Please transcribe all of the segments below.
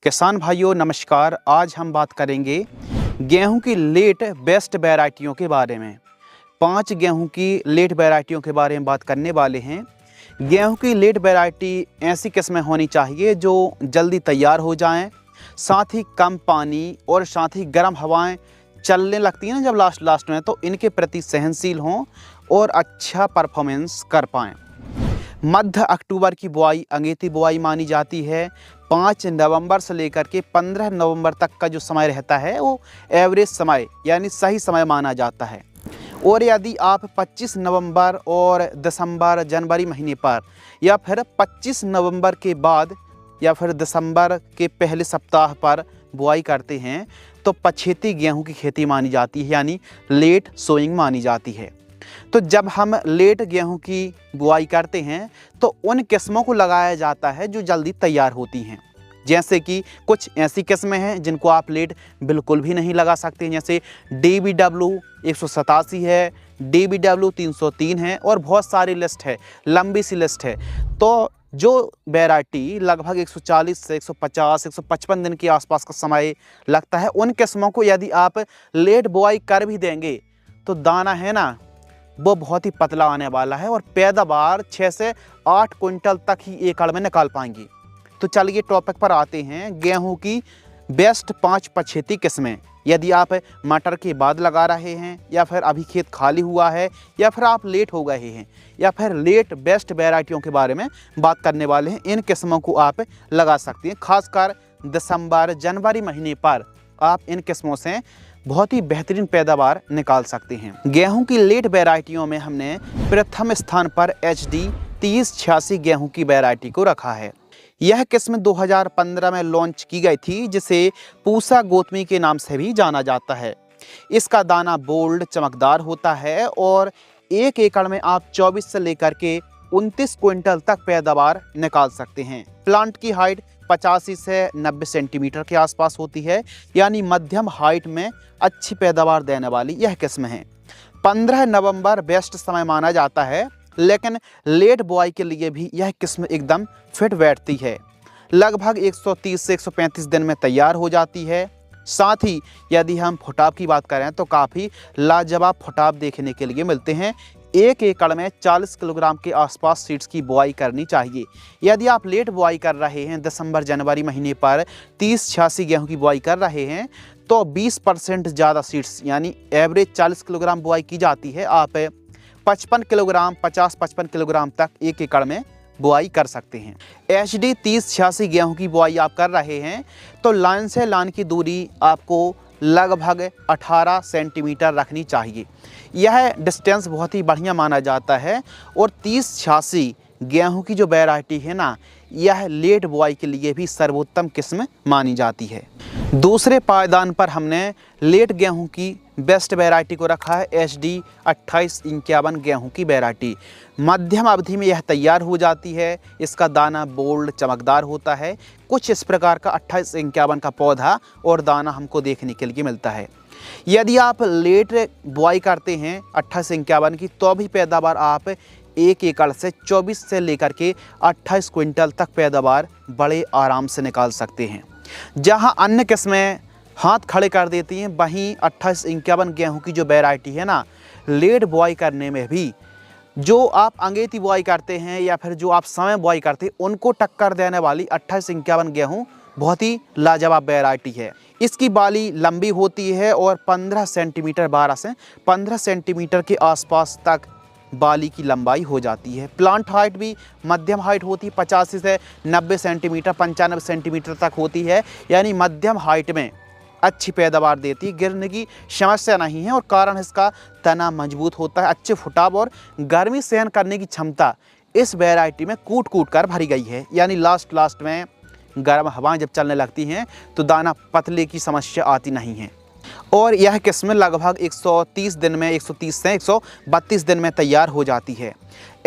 किसान भाइयों नमस्कार। आज हम बात करेंगे गेहूं की लेट बेस्ट वैरायटियों के बारे में। 5 गेहूं की लेट वैरायटियों के बारे में बात करने वाले हैं। गेहूं की लेट वैरायटी ऐसी किस्में होनी चाहिए जो जल्दी तैयार हो जाएं, साथ ही कम पानी और साथ ही गर्म हवाएं चलने लगती हैं ना जब लास्ट में, तो इनके प्रति सहनशील हों और अच्छा परफॉर्मेंस कर पाएँ। मध्य अक्टूबर की बुआई अगेती बुआई मानी जाती है। 5 नवंबर से लेकर के 15 नवंबर तक का जो समय रहता है वो एवरेज समय यानी सही समय माना जाता है। और यदि आप 25 नवंबर और दिसंबर जनवरी महीने पर या फिर 25 नवंबर के बाद या फिर दिसंबर के पहले सप्ताह पर बुआई करते हैं तो पछेती गेहूं की खेती मानी जाती है, यानी लेट सोइंग मानी जाती है। तो जब हम लेट गेहूं की बुआई करते हैं तो उन किस्मों को लगाया जाता है जो जल्दी तैयार होती हैं। जैसे कि कुछ ऐसी किस्में हैं जिनको आप लेट बिल्कुल भी नहीं लगा सकते, जैसे DBW 187 है, DBW 303 है और बहुत सारी लिस्ट है, लंबी सी लिस्ट है। तो जो वैरायटी लगभग 140 से 150 155 दिन के आसपास का समय लगता है, उन किस्मों को यदि आप लेट बुआई कर भी देंगे तो दाना है ना वो बहुत ही पतला आने वाला है और पैदावार 6 से 8 क्विंटल तक ही एकड़ में निकाल पाएंगी। तो चलिए टॉपिक पर आते हैं, गेहूं की बेस्ट 5 पछेती किस्में। यदि आप मटर के बाद लगा रहे हैं या फिर अभी खेत खाली हुआ है या फिर आप लेट हो गए हैं या फिर लेट बेस्ट वैरायटियों के बारे में बात करने वाले हैं, इन किस्मों को आप लगा सकते हैं। खासकर दिसंबर जनवरी महीने पर आप इन किस्मों से बहुत ही बेहतरीन पैदावार निकाल सकते हैं। गेहूं की लेट वैरायटियों में हमने प्रथम स्थान पर HD 3086 गेहूं की वैरायटी को रखा है। यह किस्म 2015 में लॉन्च की गई थी, जिसे पूसा गौतमी के नाम से भी जाना जाता है। इसका दाना बोल्ड चमकदार होता है और 1 एकड़ में आप 24 से लेकर के 29 क्विंटल तक पैदावार निकाल सकते हैं। प्लांट की हाइट 85 से 90 सेंटीमीटर के आसपास होती है, यानी मध्यम हाइट में अच्छी पैदावार देने वाली यह किस्म है। 15 नवंबर बेस्ट समय माना जाता है, लेकिन लेट बुआई के लिए भी यह किस्म एकदम फिट बैठती है। लगभग 130 से 135 दिन में तैयार हो जाती है। साथ ही यदि हम फुटाव की बात करें तो काफ़ी लाजवाब फुटाव देखने के लिए मिलते हैं। 1 एकड़ में 40 किलोग्राम के आसपास सीड्स की बुआई करनी चाहिए। यदि आप लेट बुआई कर रहे हैं, दिसंबर जनवरी महीने पर 3086 गेहूं की बुआई कर रहे हैं, तो 20% ज़्यादा सीड्स यानी एवरेज 40 किलोग्राम बुआई की जाती है। आप 55 किलोग्राम 50-55 किलोग्राम तक 1 एकड़ में बुआई कर सकते हैं। HD 3086 गेहूं की बुआई आप कर रहे हैं तो लाइन से लाइन की दूरी आपको लगभग 18 सेंटीमीटर रखनी चाहिए। यह डिस्टेंस बहुत ही बढ़िया माना जाता है और 3086 गेहूं की जो वैरायटी है ना, यह लेट बुआई के लिए भी सर्वोत्तम किस्म मानी जाती है। दूसरे पायदान पर हमने लेट गेहूं की बेस्ट वैरायटी को रखा है, HD 2851 गेहूं की वैरायटी। मध्यम अवधि में यह तैयार हो जाती है। इसका दाना बोल्ड चमकदार होता है। कुछ इस प्रकार का 2851 का पौधा और दाना हमको देखने के लिए मिलता है। यदि आप लेट बुआई करते हैं 2851 की, तो भी पैदावार आप 1 एकड़ से 24 से लेकर के 28 क्विंटल तक पैदावार बड़े आराम से निकाल सकते हैं। जहां अन्य किस्में हाथ खड़े कर देती हैं, वहीं 2851 गेहूं की जो वैरायटी है ना, लेट बुआई करने में भी जो आप अंगेती बुआई करते हैं या फिर जो आप समय बुआई करते हैं, उनको टक्कर देने वाली 2851 गेहूं बहुत ही लाजवाब वैरायटी है। इसकी बाली लंबी होती है और 12 से 15 सेंटीमीटर के आसपास तक बाली की लंबाई हो जाती है। प्लांट हाइट भी मध्यम हाइट होती है, 85 से 90 सेंटीमीटर 95 सेंटीमीटर तक होती है, यानी मध्यम हाइट में अच्छी पैदावार देती है। गिरने की समस्या नहीं है और कारण इसका तना मजबूत होता है। अच्छे फुटाव और गर्मी सहन करने की क्षमता इस वैरायटी में कूट कूट कर भरी गई है, यानी लास्ट में गर्म हवाएं जब चलने लगती हैं तो दाना पतले की समस्या आती नहीं है। और यह किस्म लगभग 130 दिन में 130 से 132 दिन में तैयार हो जाती है।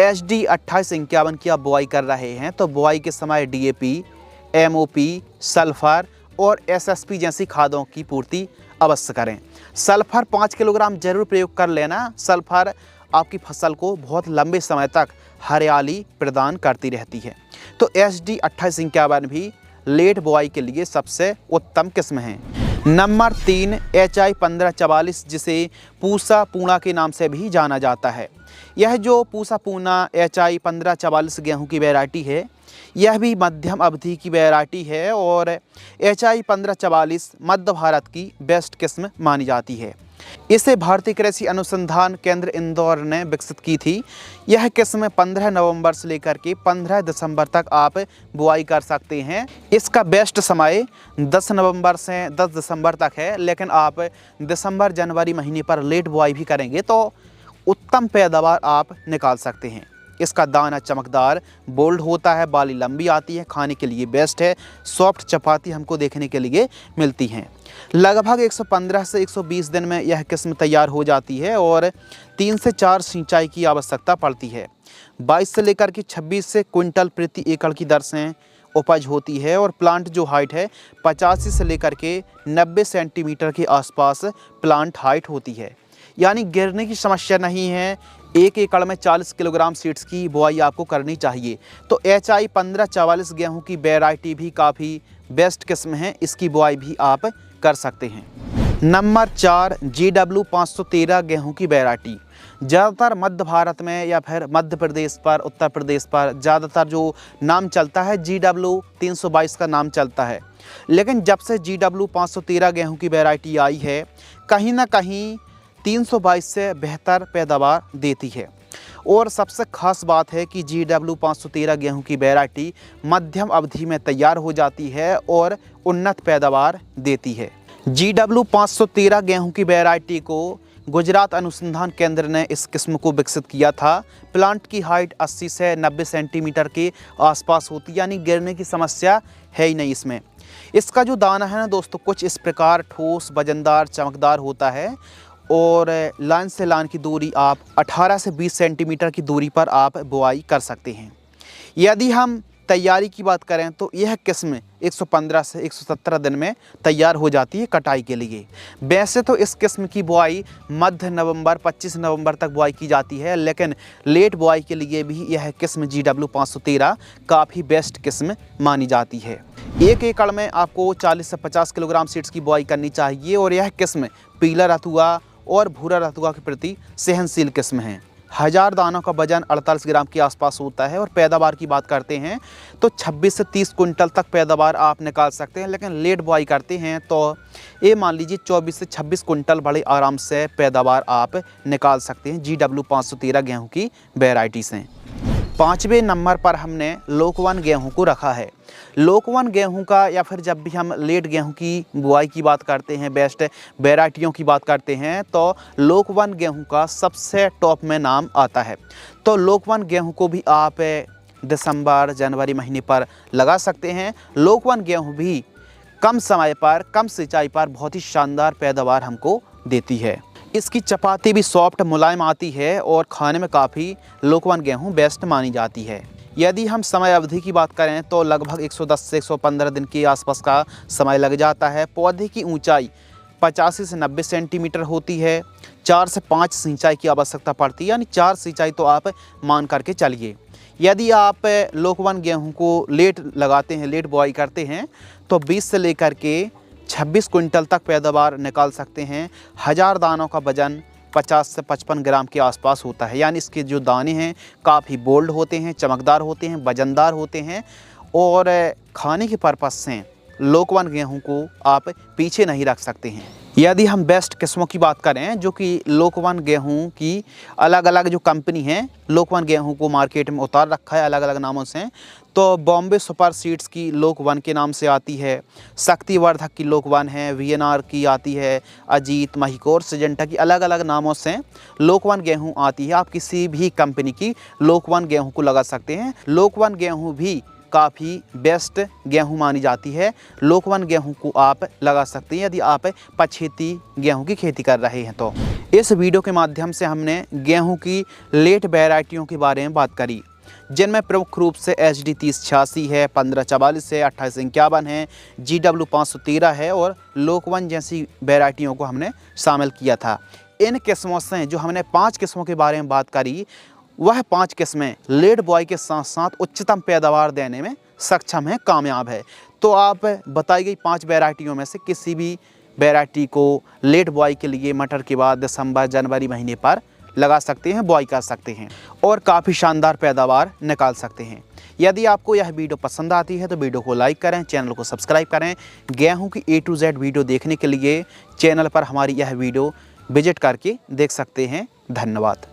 HD 2851 की आप बुआई कर रहे हैं तो बुआई के समय DAP, MOP, सल्फर और SSP जैसी खादों की पूर्ति अवश्य करें। सल्फर 5 किलोग्राम जरूर प्रयोग कर लेना। सल्फर आपकी फसल को बहुत लंबे समय तक हरियाली प्रदान करती रहती है। तो HD 2851 भी लेट बुआई के लिए सबसे उत्तम किस्म है। नंबर 3 HI 1544, जिसे पूसा पूना के नाम से भी जाना जाता है। यह जो पूसा पूना HI 1544 गेहूं की वैरायटी है, यह भी मध्यम अवधि की वैरायटी है और HI 1544 मध्य भारत की बेस्ट किस्म मानी जाती है। इसे भारतीय कृषि अनुसंधान केंद्र इंदौर ने विकसित की थी। यह किस्म 15 नवंबर से लेकर के 15 दिसंबर तक आप बुआई कर सकते हैं। इसका बेस्ट समय 10 नवंबर से 10 दिसंबर तक है, लेकिन आप दिसंबर जनवरी महीने पर लेट बुआई भी करेंगे तो उत्तम पैदावार आप निकाल सकते हैं। इसका दाना चमकदार बोल्ड होता है, बाली लंबी आती है, खाने के लिए बेस्ट है। सॉफ्ट चपाती हमको देखने के लिए मिलती हैं। लगभग 115 से 120 दिन में यह किस्म तैयार हो जाती है और 3 से 4 सिंचाई की आवश्यकता पड़ती है। 22 से लेकर के 26 से क्विंटल प्रति एकड़ की दर से उपज होती है और प्लांट जो हाइट है 85 से लेकर के 90 सेंटीमीटर के आसपास प्लांट हाइट होती है, यानी गिरने की समस्या नहीं है। 1 एकड़ में 40 किलोग्राम सीड्स की बुआई आपको करनी चाहिए। तो HI 1544 गेहूं की वैरायटी भी काफ़ी बेस्ट किस्म है, इसकी बुआई भी आप कर सकते हैं। नंबर 4 GW 513 गेहूं की वैरायटी। ज़्यादातर मध्य भारत में या फिर मध्य प्रदेश पर, उत्तर प्रदेश पर ज़्यादातर जो नाम चलता है GW 322 का नाम चलता है, लेकिन जब से GW 513 गेहूं की वैरायटी आई है, कहीं ना कहीं 322 से बेहतर पैदावार देती है। और सबसे ख़ास बात है कि GW 513 गेहूं की वैरायटी मध्यम अवधि में तैयार हो जाती है और उन्नत पैदावार देती है। GW 513 गेहूं की वैरायटी को गुजरात अनुसंधान केंद्र ने इस किस्म को विकसित किया था। प्लांट की हाइट 80 से 90 सेंटीमीटर के आसपास होती है, यानी गिरने की समस्या है ही नहीं इसमें। इसका जो दाना है ना दोस्तों, कुछ इस प्रकार ठोस, वजनदार, चमकदार होता है और लाइन से लाइन की दूरी आप 18 से 20 सेंटीमीटर की दूरी पर आप बुआई कर सकते हैं। यदि हम तैयारी की बात करें तो यह किस्म 115 से 117 दिन में तैयार हो जाती है कटाई के लिए। वैसे तो इस किस्म की बुआई मध्य नवंबर 25 नवंबर तक बुआई की जाती है, लेकिन लेट बुआई के लिए भी यह किस्म GW 513 काफ़ी बेस्ट किस्म मानी जाती है। 1 एकड़ में आपको 40 से 50 किलोग्राम सीड्स की बुआई करनी चाहिए और यह किस्म पीला रतुआ और भूरा रतुआ के प्रति सहनशील किस्म है। 1000 दानों का वजन 48 ग्राम के आसपास होता है और पैदावार की बात करते हैं तो 26 से 30 कुंटल तक पैदावार आप निकाल सकते हैं, लेकिन लेट बुआई करते हैं तो ये मान लीजिए 24 से 26 कुंटल बड़े आराम से पैदावार आप निकाल सकते हैं GW 513 गेहूँ की वैरायटी से। 5वें नंबर पर हमने लोकवन गेहूं को रखा है। लोकवन गेहूं का, या फिर जब भी हम लेट गेहूं की बुआई की बात करते हैं, बेस्ट वैरायटियों की बात करते हैं, तो लोकवन गेहूं का सबसे टॉप में नाम आता है। तो लोकवन गेहूं को भी आप दिसंबर जनवरी महीने पर लगा सकते हैं। लोकवन गेहूं भी कम समय पर, कम सिंचाई पर बहुत ही शानदार पैदावार हमको देती है। इसकी चपाती भी सॉफ्ट मुलायम आती है और खाने में काफ़ी लोकवन गेहूं बेस्ट मानी जाती है। यदि हम समय अवधि की बात करें तो लगभग 110 से 115 दिन के आसपास का समय लग जाता है। पौधे की ऊंचाई 85 से 90 सेंटीमीटर होती है। 4 से 5 सिंचाई की आवश्यकता पड़ती है, यानी 4 सिंचाई तो आप मान करके चलिए। यदि आप लोकवन गेहूं को लेट लगाते हैं, लेट बुआई करते हैं, तो 20 से लेकर के 26 क्विंटल तक पैदावार निकाल सकते हैं। 1000 दानों का वजन 50 से 55 ग्राम के आसपास होता है, यानी इसके जो दाने हैं काफ़ी बोल्ड होते हैं, चमकदार होते हैं, वजनदार होते हैं और खाने के पर्पज़ से लोकवन गेहूं को आप पीछे नहीं रख सकते हैं। यदि हम बेस्ट किस्मों की बात करें, जो कि लोकवन गेहूं की अलग अलग जो कंपनी है लोकवन गेहूं को मार्केट में उतार रखा है अलग अलग नामों से, तो बॉम्बे सुपर सीड्स की लोकवन के नाम से आती है, शक्तिवर्धक की लोकवन है, VNR की आती है, अजीत, महिकोर, सिजेंटा की अलग अलग नामों से लोकवन गेहूं आती है। आप किसी भी कंपनी की लोकवन गेहूं को लगा सकते हैं। लोकवन गेहूं भी काफ़ी बेस्ट गेहूं मानी जाती है। लोकवन गेहूं को आप लगा सकते हैं यदि आप पछेती गेहूं की खेती कर रहे हैं। तो इस वीडियो के माध्यम से हमने गेहूं की लेट वैरायटियों के बारे में बात करी, जिनमें प्रमुख रूप से HD 3086 है, 1544 है, 2851 है, GW 513 है और लोकवन जैसी वैरायटियों को हमने शामिल किया था। इन किस्मों से जो हमने 5 किस्मों के बारे में बात करी, वह 5 किस्में लेट बुआई के साथ साथ उच्चतम पैदावार देने में सक्षम है, कामयाब है। तो आप बताई गई 5 वैरायटियों में से किसी भी वैरायटी को लेट बुआई के लिए मटर के बाद दिसंबर जनवरी महीने पर लगा सकते हैं, बुआई कर सकते हैं और काफ़ी शानदार पैदावार निकाल सकते हैं। यदि आपको यह वीडियो पसंद आती है तो वीडियो को लाइक करें, चैनल को सब्सक्राइब करें। गेहूं की A to Z वीडियो देखने के लिए चैनल पर हमारी यह वीडियो विजिट करके देख सकते हैं। धन्यवाद।